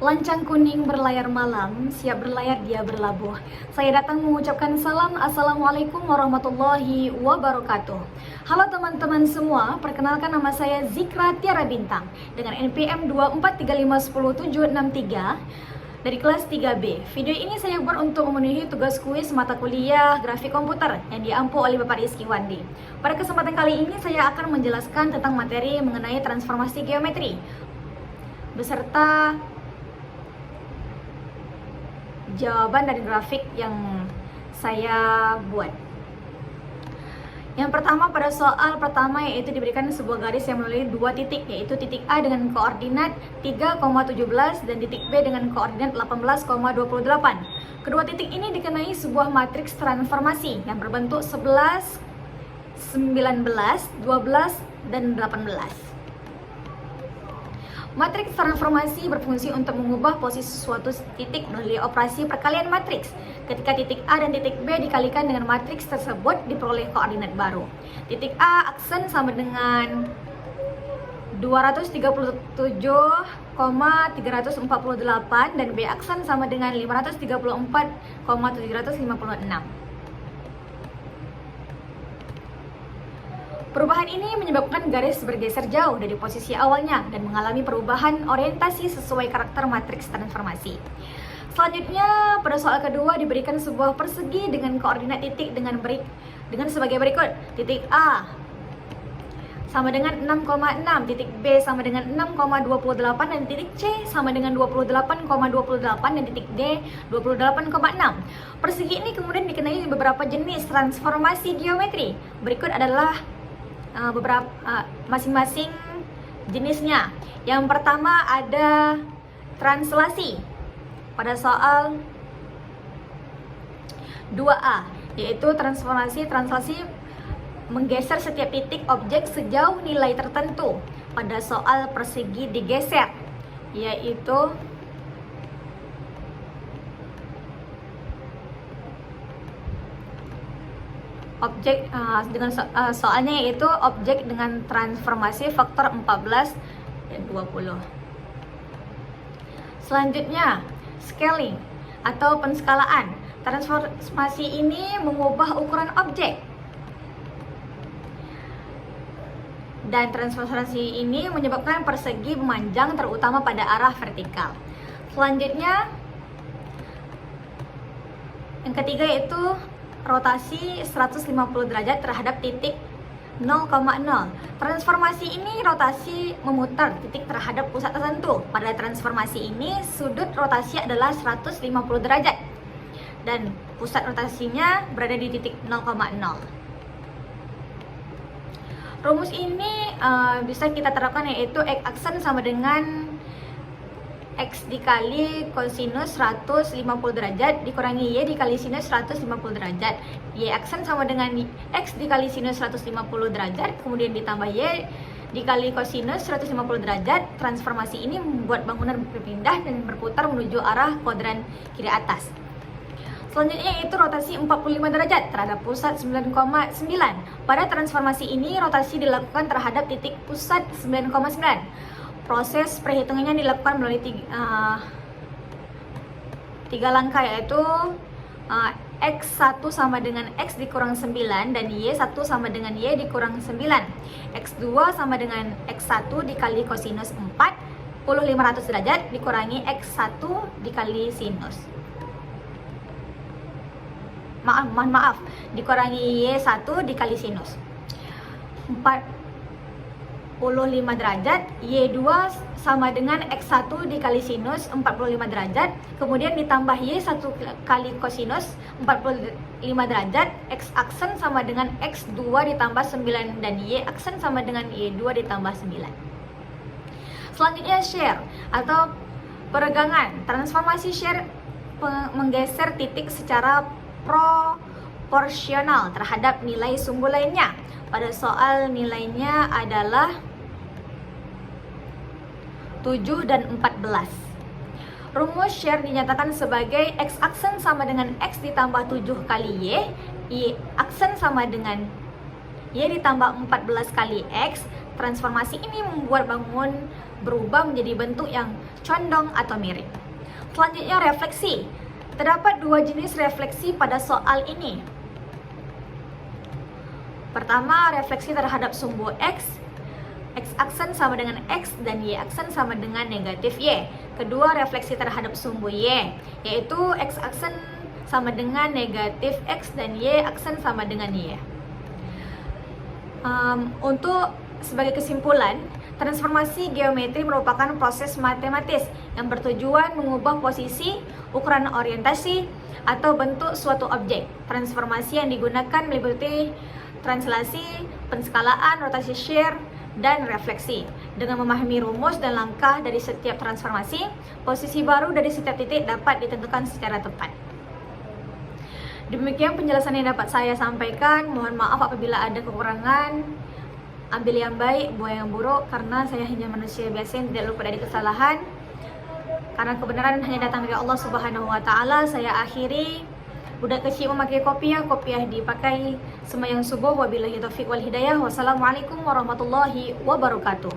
Lancang kuning berlayar malam, siap berlayar dia berlabuh. Saya datang mengucapkan salam, Assalamualaikum warahmatullahi wabarakatuh. Halo teman-teman semua, perkenalkan nama saya Zikra Tiara Bintang dengan NPM 243510763 dari kelas 3B. Video ini saya buat untuk memenuhi tugas kuis mata kuliah grafik komputer yang diampu oleh Bapak Rizky Wandi. Pada kesempatan kali ini saya akan menjelaskan tentang materi mengenai transformasi geometri beserta jawaban dari grafik yang saya buat. Yang pertama, pada soal pertama yaitu diberikan sebuah garis yang melalui dua titik, yaitu titik A dengan koordinat 3,17 dan titik B dengan koordinat 18,28. Kedua titik ini dikenai sebuah matriks transformasi yang berbentuk 11, 19, 12, dan 18. Matriks transformasi berfungsi untuk mengubah posisi suatu titik melalui operasi perkalian matriks. Ketika titik A dan titik B dikalikan dengan matriks tersebut, diperoleh koordinat baru. Titik A aksen sama dengan 237,348 dan B aksen sama dengan 534,756. Perubahan ini menyebabkan garis bergeser jauh dari posisi awalnya dan mengalami perubahan orientasi sesuai karakter matriks transformasi. Selanjutnya, pada soal kedua diberikan sebuah persegi dengan koordinat titik dengan sebagai berikut. Titik A sama dengan 6,6, titik B sama dengan 6,28 dan titik C sama dengan 28,28 dan titik D 28,6. Persegi ini kemudian dikenai beberapa jenis transformasi geometri. Berikut adalah beberapa masing-masing jenisnya. Yang pertama ada translasi pada soal 2A, yaitu translasi menggeser setiap titik objek sejauh nilai tertentu. Pada soal persegi digeser, yaitu objek soalnya yaitu objek dengan transformasi faktor 14 dan 20. Selanjutnya, scaling atau penskalaan. Transformasi ini mengubah ukuran objek. Dan transformasi ini menyebabkan persegi memanjang terutama pada arah vertikal. Selanjutnya, yang ketiga yaitu rotasi 150 derajat terhadap titik 0,0. Transformasi ini rotasi memutar titik terhadap pusat tertentu. Pada transformasi ini sudut rotasi adalah 150 derajat dan pusat rotasinya berada di titik 0,0. Rumus ini bisa kita terapkan, yaitu X aksen sama dengan X dikali kosinus 150 derajat dikurangi Y dikali sinus 150 derajat. Y aksen sama dengan X dikali sinus 150 derajat, kemudian ditambah Y dikali kosinus 150 derajat. Transformasi ini membuat bangunan berpindah dan berputar menuju arah kuadran kiri atas. Selanjutnya yaitu rotasi 45 derajat terhadap pusat 9,9. Pada transformasi ini rotasi dilakukan terhadap titik pusat 9,9. Proses perhitungannya dilakukan melalui tiga langkah, yaitu X1 sama dengan X dikurang 9 dan Y1 sama dengan Y dikurang 9. X2 sama dengan X1 dikali kosinus 4 500 derajat dikurangi X1 dikali sinus. Maaf, dikurangi Y1 dikali sinus 45 derajat, Y2 sama dengan X1 dikali sinus 45 derajat, kemudian ditambah Y1 kali kosinus 45 derajat, X aksen sama dengan X2 ditambah 9 dan Y aksen sama dengan Y2 ditambah 9. Selanjutnya share atau peregangan. Transformasi share menggeser titik secara proporsional terhadap nilai sumbu lainnya. Pada soal nilainya adalah 7 dan 14. Rumus share dinyatakan sebagai X aksen sama dengan X ditambah 7 kali Y aksen sama dengan Y ditambah 14 kali X. Transformasi ini membuat bangun berubah menjadi bentuk yang condong atau mirip. Selanjutnya refleksi. Terdapat dua jenis refleksi pada soal ini. Pertama, refleksi terhadap sumbu X. X aksen sama dengan X dan Y aksen sama dengan negatif Y. Kedua, refleksi terhadap sumbu Y, yaitu X aksen sama dengan negatif X dan Y aksen sama dengan Y. Untuk sebagai kesimpulan, transformasi geometri merupakan proses matematis yang bertujuan mengubah posisi, ukuran orientasi, atau bentuk suatu objek. Transformasi yang digunakan meliputi translasi, penskalaan, rotasi shear, dan refleksi. Dengan memahami rumus dan langkah dari setiap transformasi, posisi baru dari setiap titik dapat ditentukan secara tepat. Demikian penjelasan yang dapat saya sampaikan. Mohon maaf apabila ada kekurangan. Ambil yang baik, buang yang buruk, karena saya hanya manusia biasa yang tidak luput dari kesalahan. Karena kebenaran hanya datang dari Allah Subhanahu wa Ta'ala. Saya akhiri. Budak kecil memakai kopiah dipakai sembahyang subuh. Wabillahi taufiq wal hidayah. Wassalamualaikum warahmatullahi wabarakatuh.